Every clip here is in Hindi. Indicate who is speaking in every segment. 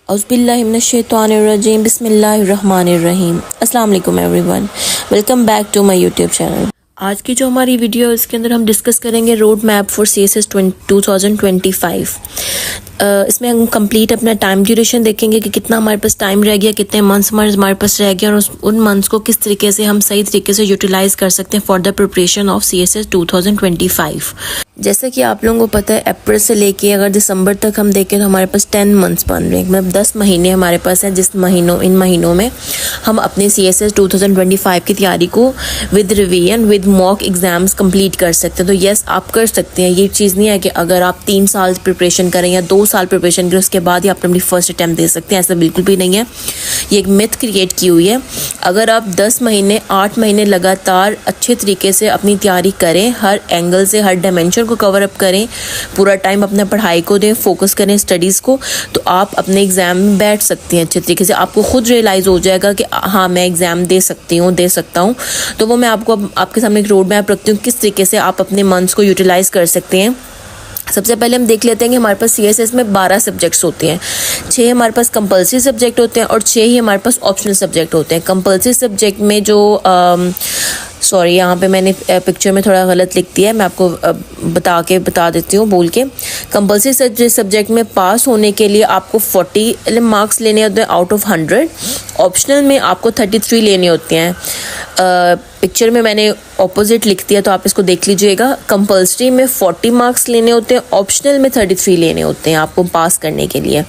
Speaker 1: औज़ुबिल्लाहिमिनश्शैतानिर्रजीम बिस्मिल्लाहिर्रहमानिर्रहीम। अस्सलाम वालेकुम everyone, welcome back to my YouTube channel. आज की जो हमारी वीडियो है उसके अंदर हम डिस्कस करेंगे रोड मैप फॉर CSS 2025। इसमें हम कंप्लीट अपना टाइम ड्यूरेशन देखेंगे कि कितना हमारे पास टाइम रह गया, कितने मंथ्स हमारे पास रह गया और उन मंथ्स को किस तरीके से हम सही तरीके से यूटिलाइज कर सकते हैं for the preparation of CSS 2025। जैसे कि आप लोगों को पता है अप्रैल से लेके अगर दिसंबर तक हम देखें तो हमारे पास 10 मंथ्स बन रहे हैं, मतलब 10 महीने हमारे पास हैं इन महीनों में हम अपने CSS 2025 की तैयारी को with revision with mock exams complete कर सकते हैं। तो यस, आप कर सकते हैं। ये चीज़ नहीं है कि अगर आप 3 साल प्रिपरेशन करें या 2 साल प्रिपरेशन करें उसके बाद ही आप अपनी फर्स्ट अटैम्प्ट दे सकते हैं, ऐसा बिल्कुल भी नहीं है। ये एक मिथ क्रिएट की हुई है। अगर आप 10 महीने 8 महीने लगातार अच्छे तरीके से अपनी तैयारी करें, हर एंगल से हर डायमेंशन को कवर अप करें, पूरा टाइम अपने पढ़ाई को दें, फोकस करें स्टडीज़ को, तो आप अपने एग्ज़ाम में बैठ सकती हैं अच्छे तरीके से। आपको खुद रियलाइज़ हो जाएगा कि हाँ मैं एग्ज़ाम दे सकता हूँ। तो वो मैं आपको आपके सामने एक रोड मैप रखती हूँ किस तरीके से आप अपने मंथ्स को यूटिलाइज़ कर सकते हैं। सबसे पहले हम देख लेते हैं कि हमारे पास CSS में 12 सब्जेक्ट्स होते हैं। 6 हमारे पास कंपल्सरी सब्जेक्ट होते हैं और 6 ही हमारे पास ऑप्शनल सब्जेक्ट होते हैं। कंपल्सरी सब्जेक्ट में जो सॉरी यहाँ पे मैंने पिक्चर में थोड़ा गलत लिख दिया है, मैं आपको बता देती हूँ बोल के। कंपल्सरी सब्जेक्ट में पास होने के लिए आपको 40 मार्क्स लेने होते हैं आउट ऑफ 100। ऑप्शनल में आपको 33 लेने होते हैं। पिक्चर में मैंने ऑपोजिट लिख दिया तो आप इसको देख लीजिएगा। कंपल्सरी में 40 मार्क्स लेने होते हैं, ऑप्शनल में 33 लेने होते हैं आपको पास करने के लिए।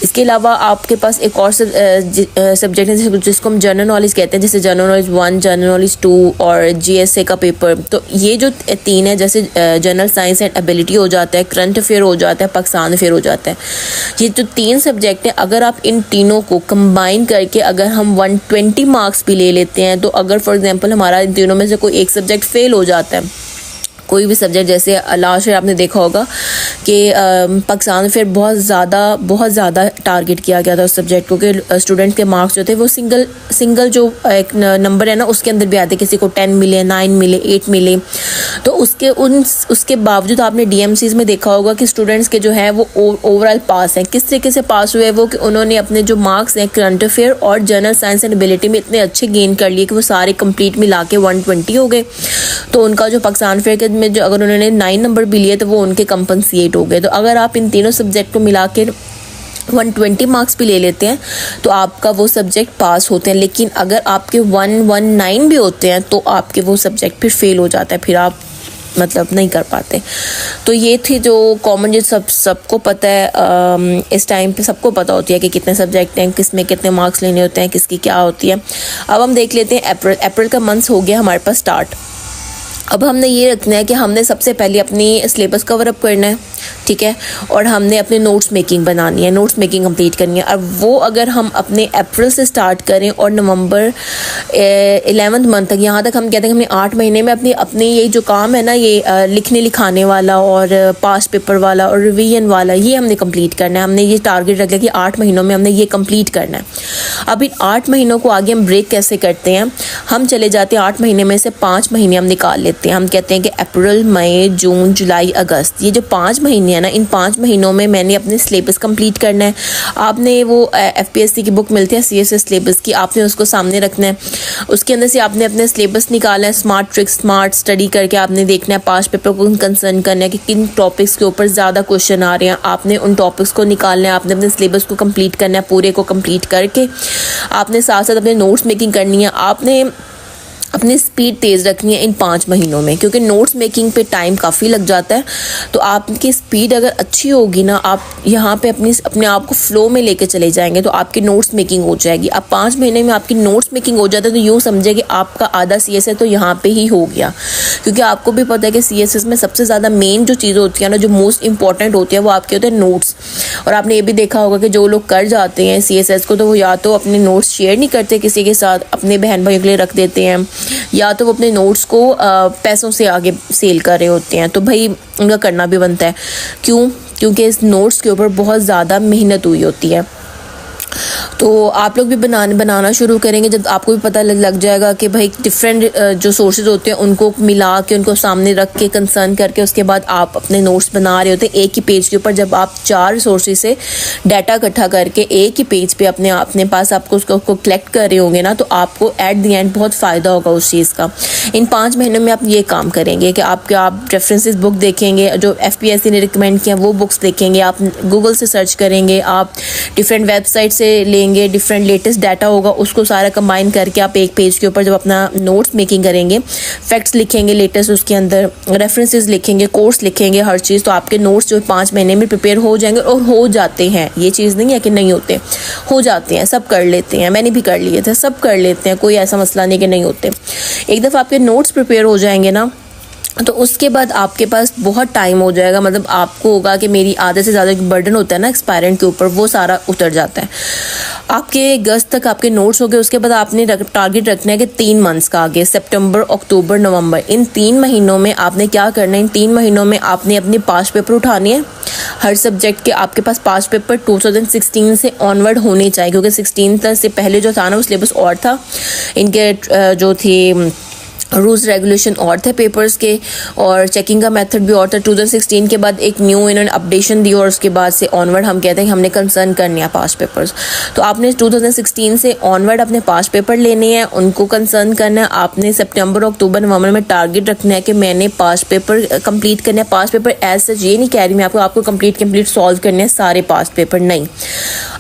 Speaker 1: इसके अलावा आपके पास एक और सब्जेक्ट है जिसको हम जनरल नॉलेज कहते हैं, जैसे जनरल नॉलेज 1, जनरल नॉलेज 2 और GSA का पेपर। तो ये जो 3 है, जैसे जनरल साइंस एंड एबिलिटी हो जाता है, करंट अफेयर हो जाता है, पाकिस्तान अफेयर हो जाता है। ये जो 3 सब्जेक्ट हैं, अगर आप इन तीनों को कंबाइन करके अगर हम 120 मार्क्स भी ले लेते हैं, तो अगर फॉर एग्जांपल हमारा इन तीनों में से कोई एक सब्जेक्ट फेल हो जाता है, कोई भी सब्जेक्ट, जैसे लास्ट ईयर आपने देखा होगा कि पाकिस्तान फिर बहुत ज़्यादा टारगेट किया गया था उस सब्जेक्ट को कि स्टूडेंट के मार्क्स जो थे वो सिंगल जो एक नंबर है ना उसके अंदर भी आते, किसी को 10 मिले, 9 मिले, 8 मिले। तो उसके बावजूद आपने DMCs में देखा होगा कि स्टूडेंट्स के जो है वो ओवरऑल पास हैं। किस तरीके से पास हुए वो कि उन्होंने अपने जो मार्क्स हैं करंट अफेयर और जनरल साइंस एंड एबिलिटी में इतने अच्छे गेन कर लिए कि वो सारे कंप्लीट मिला के 120 हो गए। तो उनका जो पाकिस्तान फेयर में जो अगर उन्होंने 9 नंबर भी लिए तो वो उनके कंपनसेट हो गए। तो अगर आप इन तीनों सब्जेक्ट को मिला के 120 मार्क्स भी ले लेते हैं तो आपका वो सब्जेक्ट पास होते हैं। लेकिन अगर आपके 119 भी होते हैं तो आपके वो सब्जेक्ट फिर फेल हो जाता है, फिर आप मतलब नहीं कर पाते। तो ये थी जो कॉमन, जो सबको पता है। इस टाइम पे सबको पता होती है कि कितने सब्जेक्ट हैं, किस में कितने मार्क्स लेने होते हैं, किसकी क्या होती है। अब हम देख लेते हैं अप्रैल का मंथ हो गया हमारे पास स्टार्ट। अब हमने ये रखना है कि हमने सबसे पहले अपनी सिलेबस कवर अप करना है, ठीक है, और हमने अपने नोट्स मेकिंग बनानी है, नोट्स मेकिंग कंप्लीट करनी है। और वो अगर हम अपने अप्रैल से स्टार्ट करें और नवंबर 11th मंथ तक, यहाँ तक हम कहते हैं कि हमने 8 महीने में अपनी ये जो काम है ना, ये लिखने लिखाने वाला और पास्ट पेपर वाला और रिवीजन वाला, ये हमने कंप्लीट करना है। हमने ये टारगेट रख लिया कि 8 महीनों में हमने ये कंप्लीट करना है। अब इन 8 महीनों को आगे हम ब्रेक कैसे करते हैं, हम चले जाते हैं 8 महीने में से 5 महीने हम निकाल लेते हैं। हम कहते हैं कि अप्रैल, मई, जून, जुलाई, अगस्त, ये जो 5 महीने हैं ना, इन 5 महीनों में मैंने अपने सिलेबस कंप्लीट करना है। आपने वो FPSC की बुक मिलती है CSS सिलेबस की, आपने उसको सामने रखना है। उसके अंदर से आपने अपने सिलेबस निकालना है, स्मार्ट ट्रिक्स, स्मार्ट स्टडी करके आपने देखना है, पास्ट पेपर को कंसर्न करना है कि किन टॉपिक्स के ऊपर ज़्यादा क्वेश्चन आ रहे हैं। आपने उन टॉपिक्स को निकालना है, आपने अपने सिलेबस को कंप्लीट करना है। पूरे को कंप्लीट करके आपने साथ साथ अपने नोट्स मेकिंग करनी है। आपने अपनी स्पीड तेज़ रखनी है इन 5 महीनों में, क्योंकि नोट्स मेकिंग पे टाइम काफ़ी लग जाता है। तो आपकी स्पीड अगर अच्छी होगी ना, आप यहाँ पे अपने आप को फ्लो में लेके चले जाएंगे तो आपकी नोट्स मेकिंग हो जाएगी। अब 5 महीने में आपकी नोट्स मेकिंग हो जाता है तो यूँ समझे कि आपका आधा CSS तो यहाँ पे ही हो गया। क्योंकि आपको भी पता है कि CSS में सबसे ज़्यादा मेन जो चीज़ें होती हैं ना, जो मोस्ट इंपॉर्टेंट होती है, वो आपके होते हैं नोट्स। और आपने ये भी देखा होगा कि जो लोग कर जाते हैं CSS को, तो वो या तो अपने नोट्स शेयर नहीं करते किसी के साथ, अपने बहन भाइयों के लिए रख देते हैं, या तो वो अपने नोट्स को पैसों से आगे सेल कर रहे होते हैं। तो भाई उनका करना भी बनता है। क्योंकि इस नोट्स के ऊपर बहुत ज़्यादा मेहनत हुई होती है। तो आप लोग भी बनाना शुरू करेंगे जब आपको भी पता लग जाएगा कि भाई डिफरेंट जो सोर्सेज होते हैं उनको मिला के उनको सामने रख के कंसर्न करके उसके बाद आप अपने नोट्स बना रहे होते हैं एक ही पेज के ऊपर। जब आप 4 सोर्सेज से डाटा इकट्ठा करके एक ही पेज पे अपने पास आपको उसको कलेक्ट कर रहे होंगे ना, तो आपको एट द एंड बहुत फ़ायदा होगा उस चीज़ का। इन 5 महीनों में आप ये काम करेंगे कि आप रेफरेंसेस बुक देखेंगे, जो FPSC ने रिकमेंड किया वो बुक्स देखेंगे, आप गूगल से सर्च करेंगे, आप डिफरेंट वेबसाइट से लेंगे, डिफरेंट लेटेस्ट डाटा होगा उसको सारा कंबाइन करके आप एक पेज के ऊपर जब अपना नोट्स मेकिंग करेंगे, फैक्ट्स लिखेंगे लेटेस्ट, उसके अंदर रेफरेंसेस लिखेंगे, कोर्स लिखेंगे, हर चीज़, तो आपके नोट्स जो 5 महीने में प्रिपेयर हो जाएंगे। और हो जाते हैं, ये चीज़ नहीं है कि नहीं होते, हो जाते हैं, सब कर लेते हैं, मैंने भी कर लिए थे, सब कर लेते हैं, कोई ऐसा मसला नहीं कि नहीं होते। एक दफ़ा आपके नोट्स प्रिपेयर हो जाएंगे ना, तो उसके बाद आपके पास बहुत टाइम हो जाएगा, मतलब आपको होगा कि मेरी आधे से ज़्यादा बर्डन होता है ना एक्सपायरेंट के ऊपर, वो सारा उतर जाता है। आपके अगस्त तक आपके नोट्स हो गए, उसके बाद आपने टारगेट रखना है कि 3 मंथ्स का आगे, सितंबर, अक्टूबर, नवंबर, इन 3 महीनों में आपने क्या करना है। इन 3 महीनों में आपने अपने पास्ट पेपर उठाने हैं, हर सब्जेक्ट के आपके पास पास्ट पेपर 2016 से ऑनवर्ड होने चाहिए, क्योंकि 16 से पहले जो था ना वो सिलेबस और था, इनके जो थी रूल्स रेगुलेशन और थे पेपर्स के, और चेकिंग का मेथड भी और था। 2016 के बाद एक न्यू इन्होंने अपडेशन दी और उसके बाद से ऑनवर्ड हम कहते हैं कि हमने कंसर्न करने हैं पास्ट पेपर्स। तो आपने 2016 से ऑनवर्ड अपने पास्ट पेपर लेने हैं, उनको कंसर्न करना है। आपने सितंबर, अक्टूबर, नवंबर में टारगेट रखना है कि मैंने पास्ट पेपर कंप्लीट करना है। पास्ट पेपर एज सच ये नहीं कह रही मैं आपको कंप्लीट सॉल्व करने हैं सारे पास्ट पेपर, नहीं।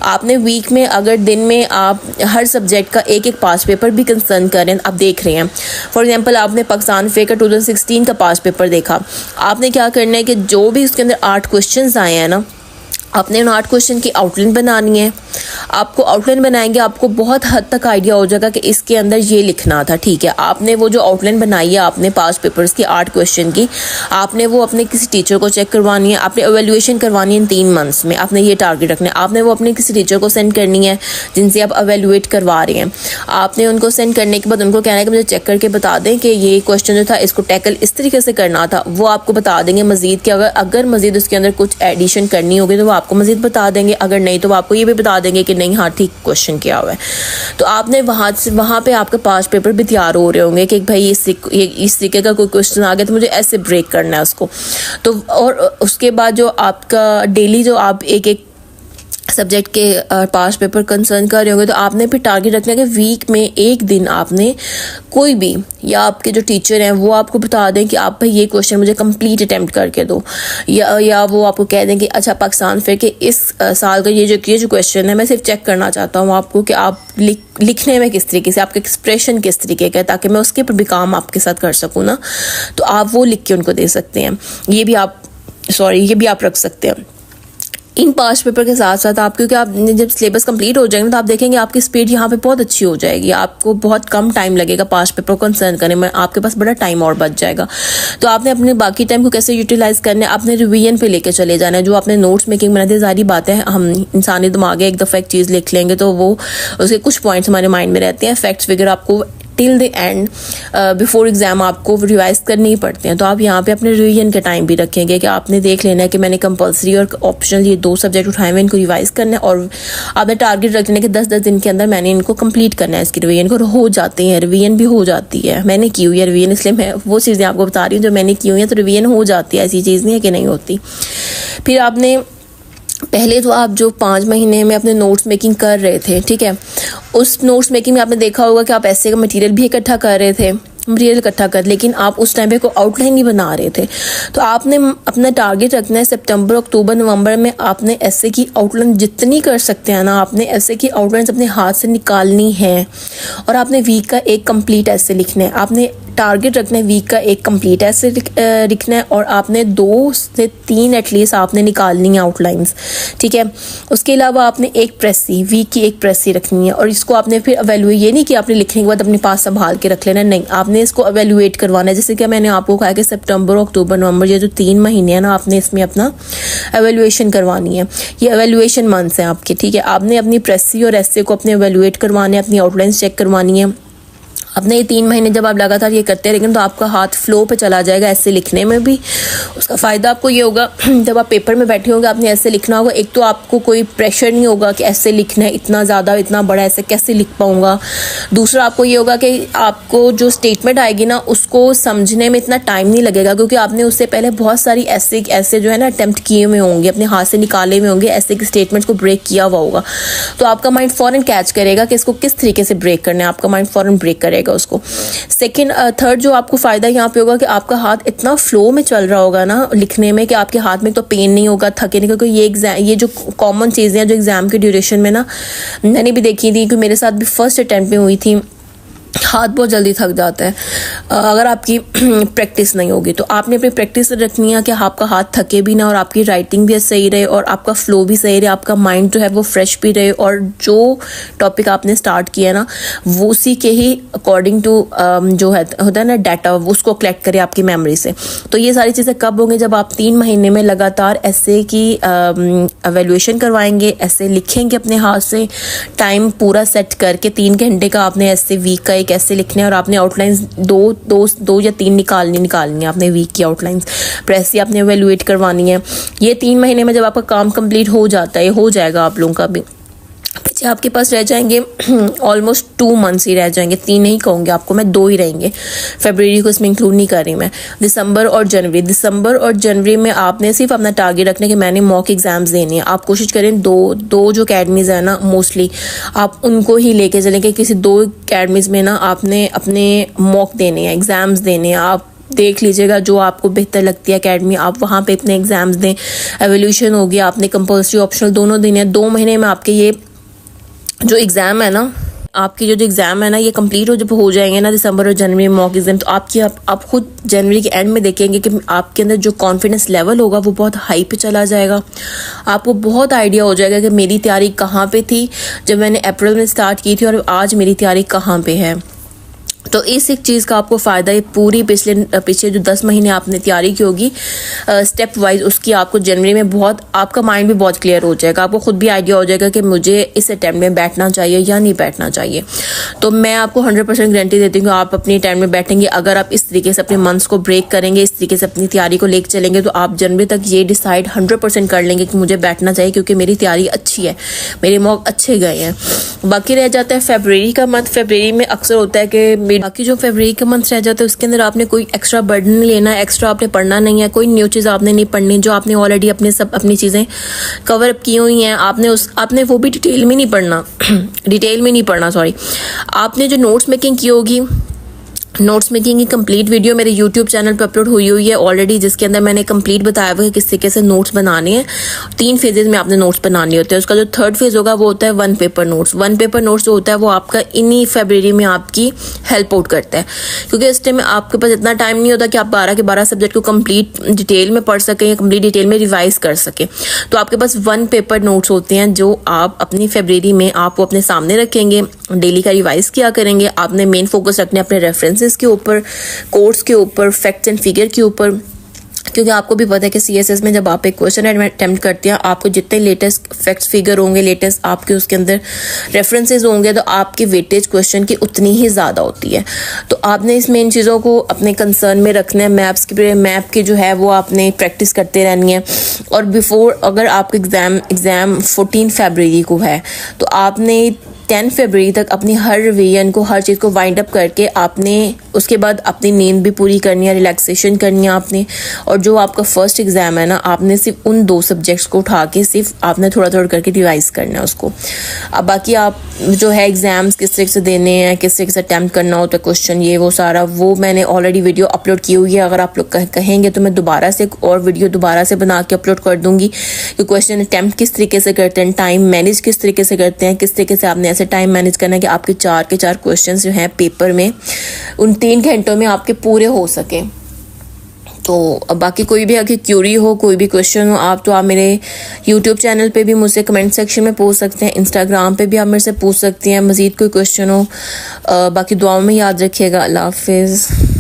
Speaker 1: आपने वीक में अगर दिन में आप हर सब्जेक्ट का एक पास्ट पेपर भी कंसर्न करें, आप देख रहे हैं। फॉर एग्जाम्पल आपने पाकिस्तान फेयर का 2016 का पास्ट पेपर देखा, आपने क्या करना है कि जो भी उसके अंदर 8 क्वेश्चंस आए हैं ना, आपने उन 8 क्वेश्चन की आउटलाइन बनानी है। आपको आउटलाइन बनाएंगे, आपको बहुत हद तक आइडिया हो जाएगा कि इसके अंदर ये लिखना था, ठीक है। आपने वो जो आउटलाइन बनाई है आपने पास्ट पेपर्स की 8 क्वेश्चन की, आपने वो अपने किसी टीचर को चेक करवानी है, आपने एवेल्युएशन करवानी है इन 3 मंथ्स में, आपने ये टारगेट रखना है। आपने वो अपने किसी टीचर को सेंड करनी है जिनसे आप एवेल्युएट करवा रहे हैं। आपने उनको सेंड करने के बाद उनको कहना है कि मुझे चेक करके बता दें कि ये क्वेश्चन जो था इसको टैकल इस तरीके से करना था। वो आपको बता देंगे मजीद कि अगर मजीद उसके अंदर कुछ एडिशन करनी होगी तो वो आपको मजीद बता देंगे, अगर नहीं तो वो आपको ये भी बता देंगे कि नहीं हाँ ठीक क्वेश्चन किया हुआ है। तो आपने वहाँ पे आपके पास्ट पेपर भी तैयार हो रहे होंगे कि भाई इस तरीके का कोई क्वेश्चन आ गया तो मुझे ऐसे ब्रेक करना है उसको। तो और उसके बाद जो आपका डेली जो आप एक सब्जेक्ट के पास्ट पेपर कंसर्न कर रहे होंगे, तो आपने फिर टारगेट रखना है कि वीक में एक दिन आपने कोई भी, या आपके जो टीचर हैं वो आपको बता दें कि आप भाई ये क्वेश्चन मुझे कंप्लीट अटेम्प्ट करके दो, या वो आपको कह दें कि अच्छा पाकिस्तान फेयर के इस साल का ये जो क्वेश्चन है मैं सिर्फ चेक करना चाहता हूँ आपको कि आप लिखने में किस तरीके से, आपका एक्सप्रेशन किस तरीके का है, ताकि मैं उसके ऊपर भी काम आपके साथ कर सकूँ ना। तो आप वो लिख के उनको दे सकते हैं। ये भी आप रख सकते हैं इन पास्ट पेपर के साथ साथ। आप क्योंकि आप जब सिलेबस कंप्लीट हो जाएगा तो आप देखेंगे आपकी स्पीड यहाँ पे बहुत अच्छी हो जाएगी, आपको बहुत कम टाइम लगेगा पास्ट पेपर को कंसर्न करने में, आपके पास बड़ा टाइम और बच जाएगा। तो आपने अपने बाकी टाइम को कैसे यूटिलाइज करना है, आपने रिवीजन पे लेके चले जाना है। जो आपने नोट्स मेकिंग बनाते, सारी बातें हम इंसानी दिमाग है, एक दफ़ा एक चीज़ लिख लेंगे तो वो उसके कुछ पॉइंट्स हमारे माइंड में रहते हैं, फैक्ट्स वगैरह आपको till the end before exam आपको रिवाइज करने ही पड़ते हैं। तो आप यहाँ पे अपने रिवीजन के टाइम भी रखेंगे कि आपने देख लेना है कि मैंने कंपलसरी और ऑप्शनल ये 2 सब्जेक्ट उठाए हुए, इनको रिवाइज करना है, और आपने टारगेट रखना है कि 10-10 दिन के अंदर मैंने इनको कंप्लीट करना है। इसकी रिवीजन को हो जाते हैं, रिवीजन भी हो जाती है, मैंने की हुई है रिवीजन, इसलिए मैं वो चीज़ें आपको बता रही हूँ जो मैंने की हुई है। तो रिवीजन हो जाती है, ऐसी चीज़ नहीं है कि नहीं होती। फिर आपने पहले तो आप जो 5 महीने में अपने नोट्स मेकिंग कर रहे थे, ठीक है, उस नोट्स मेकिंग में आपने देखा होगा कि आप ऐसे का मटेरियल भी इकट्ठा कर रहे थे, लेकिन आप उस टाइम पे कोई आउटलाइन नहीं बना रहे थे। तो आपने अपना टारगेट रखना है सितंबर, अक्टूबर, नवंबर में आपने ऐसे की आउटलाइन जितनी कर सकते हैं ना, आपने ऐसे की आउटलाइन अपने हाथ से निकालनी है, और आपने वीक का एक कंप्लीट ऐसे लिखना है। आपने टारगेट रखना है वीक का एक कंप्लीट ऐसे लिखना है, और आपने 2 से 3 एटलीस्ट आपने निकालनी है आउटलाइंस, ठीक है। उसके अलावा आपने एक प्रेसी, वीक की एक प्रेसी रखनी है, और इसको आपने फिर एवेल्युएट, ये नहीं कि आपने लिखने के बाद अपने पास संभाल के रख लेना, नहीं, आपने इसको एवेल्युएट करवाना है। जैसे कि मैंने आपको कहा कि सितंबर, अक्टूबर, नवंबर ये जो 3 महीने हैं ना, आपने इसमें अपना एवेल्युएशन करवानी है। ये एवेल्युएशन मंथ्स हैं आपके, ठीक है। आपने अपनी प्रेसी और एसे को अपने एवेल्युएट करवाने, अपनी आउटलाइंस चेक करवानी है। अपने ये 3 महीने जब आप लगातार ये करते रहेंगे तो आपका हाथ फ्लो पे चला जाएगा ऐसे लिखने में भी। उसका फ़ायदा आपको ये होगा जब आप पेपर में बैठे होंगे आपने ऐसे लिखना होगा, एक तो आपको कोई प्रेशर नहीं होगा कि ऐसे लिखना है, इतना ज़्यादा इतना बड़ा ऐसे कैसे लिख पाऊँगा। दूसरा आपको ये होगा कि आपको जो स्टेटमेंट आएगी ना उसको समझने में इतना टाइम नहीं लगेगा, क्योंकि आपने उससे पहले बहुत सारी ऐसे जो है ना अटेम्प्ट किए हुए होंगे, अपने हाथ से निकाले हुए होंगे, ऐसे की स्टेटमेंट्स को ब्रेक किया हुआ होगा। तो आपका माइंड फ़ौरन कैच करेगा कि इसको किस तरीके से ब्रेक करना है, आपका माइंड फ़ौरन ब्रेक करेगा उसको। सेकंड थर्ड जो आपको फ़ायदा यहाँ पे होगा कि आपका हाथ इतना फ्लो में चल रहा होगा ना लिखने में कि आपके हाथ में तो पेन नहीं होगा, थके नहीं, क्योंकि ये जो कॉमन चीज़ें हैं जो एग्ज़ाम के ड्यूरेशन में ना मैंने भी देखी थी, कि मेरे साथ भी फर्स्ट अटैम्प्ट में हुई थी, हाथ बहुत जल्दी थक जाता है अगर आपकी प्रैक्टिस नहीं होगी। तो आपने अपनी प्रैक्टिस रखनी है कि आपका हाथ थके भी ना और आपकी राइटिंग भी सही रहे और आपका फ्लो भी सही रहे, आपका माइंड जो है वो फ्रेश भी रहे, और जो टॉपिक आपने स्टार्ट किया ना वो उसी के ही अकॉर्डिंग टू जो है होता है ना डाटा, उसको कलेक्ट करें आपकी मेमोरी से। तो ये सारी चीज़ें कब होंगी, जब आप 3 महीने में लगातार ऐसे की एवेल्यूएशन करवाएंगे, ऐसे लिखेंगे अपने हाथ से, टाइम पूरा सेट करके 3 घंटे का आपने ऐसे वीक का कैसे लिखने हैं, और आपने आउटलाइंस दो या 3 निकालनी है आपने वीक की आउटलाइंस, फिर ऐसे आपने एवेल्युएट करवानी है। ये 3 महीने में जब आपका काम कंप्लीट हो जाता है, हो जाएगा आप लोगों का भी, बच्चे आपके पास रह जाएंगे ऑलमोस्ट 2 मंथ्स ही रह जाएंगे, 3 नहीं कहूँगी आपको मैं, 2 ही रहेंगे। फरवरी को इसमें इंक्लूड नहीं कर रही मैं। दिसंबर और जनवरी में आपने सिर्फ अपना टारगेट रखना है कि मैंने मॉक एग्जाम्स देने हैं। आप कोशिश करें दो जो अकेडमीज़ है ना मोस्टली आप उनको ही लेके चलें, कि किसी 2 अकेडमीज़ में ना आपने अपने मॉक देने हैं, एग्ज़ाम्स देने हैं। आप देख लीजिएगा जो आपको बेहतर लगती है एकेडमी, आप वहाँ पे अपने एग्जाम्स दें। एवोल्यूशन होगी, आपने कंपल्सरी ऑप्शनल दोनों देने हैं। 2 महीने में आपके ये जो एग्ज़ाम है ना, आपकी जो एग्ज़ाम है ना ये कंप्लीट जब हो जाएंगे ना दिसंबर और जनवरी में मॉक एग्जाम, तो आप खुद जनवरी के एंड में देखेंगे कि आपके अंदर जो कॉन्फिडेंस लेवल होगा वो बहुत हाई पे चला जाएगा। आपको बहुत आइडिया हो जाएगा कि मेरी तैयारी कहाँ पे थी जब मैंने अप्रैल में स्टार्ट की थी और आज मेरी तैयारी कहाँ पे है। तो इस एक चीज़ का आपको फ़ायदा है, पूरी पिछले जो 10 महीने आपने तैयारी की होगी स्टेप वाइज, उसकी आपको जनवरी में बहुत आपका माइंड भी बहुत क्लियर हो जाएगा। आपको खुद भी आइडिया हो जाएगा कि मुझे इस अटैम्प्ट में बैठना चाहिए या नहीं बैठना चाहिए। तो मैं आपको 100% गारंटी देती हूँ कि आप अपनी अटैम्प्ट में बैठेंगे। अगर आप इस तरीके से अपने मंथ्स को ब्रेक करेंगे, इस तरीके से अपनी तैयारी को लेकर चलेंगे, तो आप जनवरी तक ये डिसाइड 100% कर लेंगे कि मुझे बैठना चाहिए, क्योंकि मेरी तैयारी अच्छी है, मेरे मॉक अच्छे गए हैं। बाकी रह जाता है फरवरी का मंथ। फरवरी में अक्सर होता है कि बाकी जो फरवरी का मंथ रह जाता है उसके अंदर आपने कोई एक्स्ट्रा बर्डन नहीं लेना है, एक्स्ट्रा आपने पढ़ना नहीं है, कोई न्यू चीज़ आपने नहीं पढ़नी, जो आपने ऑलरेडी अपनी चीज़ें कवर अप की हुई हैं आपने वो भी डिटेल में नहीं पढ़ना सॉरी। आपने जो नोट्स मेकिंग की होगी, नोट्स मेकिंग की कंप्लीट वीडियो मेरे यूट्यूब चैनल पर अपलोड हुई है ऑलरेडी, जिसके अंदर मैंने कंप्लीट बताया हुआ है किस तरीके से नोट्स बनाने हैं। 3 फेजेस में आपने नोट्स बनाने होते हैं। उसका जो 3rd फेज होगा वो होता है 1 पेपर नोट्स। 1 पेपर नोट्स जो होता है वो आपका इन्हीं फरवरी में आपकी हेल्प आउट करता है, क्योंकि इस टाइम आपके पास इतना टाइम नहीं होता कि आप 12 के 12 सब्जेक्ट को कंप्लीट डिटेल में पढ़ सकें या कंप्लीट डिटेल में रिवाइज कर सकें। तो आपके पास 1 पेपर नोट्स होते हैं जो आप अपनी फरवरी में आप वो अपने सामने रखेंगे, डेली का रिवाइज किया करेंगे। आपने मेन फोकस रखने अपने रेफरेंसेस के ऊपर, कोर्स के ऊपर, फैक्ट्स एंड फिगर के ऊपर, क्योंकि आपको भी पता है कि सीएसएस में जब आप एक क्वेश्चन अटेम्प्ट करते हैं, आपको जितने लेटेस्ट फैक्ट्स फिगर होंगे, लेटेस्ट आपके उसके अंदर रेफरेंसेस होंगे, तो आपकी वेटेज क्वेश्चन की उतनी ही ज़्यादा होती है। तो आपने इस मेन चीज़ों को अपने कंसर्न में रखना है। मैप की जो है वो आपने प्रैक्टिस करते रहनी है। और बिफोर अगर आपका एग्ज़ाम 14 फरवरी को है, तो आपने 10 फरवरी तक अपनी हर रिवीजन को, हर चीज़ को वाइंड अप करके आपने उसके बाद अपनी नींद भी पूरी करनी है, रिलैक्सेशन करनी है आपने। और जो आपका फर्स्ट एग्ज़ाम है ना, आपने सिर्फ उन 2 सब्जेक्ट्स को उठा के सिर्फ आपने थोड़ा करके रिवाइज करना है उसको। अब बाकी आप जो है एग्ज़ाम्स किस तरीके से देने हैं, किस तरीके से अटैम्प्ट करना होता है क्वेश्चन, ये वो सारा वो मैंने ऑलरेडी वीडियो अपलोड की हुई है। अगर आप लोग कहेंगे तो मैं दोबारा से एक और वीडियो दोबारा से बना के अपलोड कर दूंगी कि क्वेश्चन अटैम्प्ट किस तरीके से करते हैं, टाइम मैनेज किस तरीके से करते हैं, किस तरीके से आपने ऐसे टाइम मैनेज करना है कि आपके 4 के 4 क्वेश्चन जो हैं पेपर में उन 3 घंटों में आपके पूरे हो सके। तो अब बाकी कोई भी अगर क्यूरी हो, कोई भी क्वेश्चन हो, आप मेरे यूट्यूब चैनल पे भी मुझसे कमेंट सेक्शन में पूछ सकते हैं, इंस्टाग्राम पे भी आप मेरे से पूछ सकती हैं। मज़ीद कोई क्वेश्चन हो, बाकी दुआओं में याद रखिएगा। अल्लाह हाफिज़।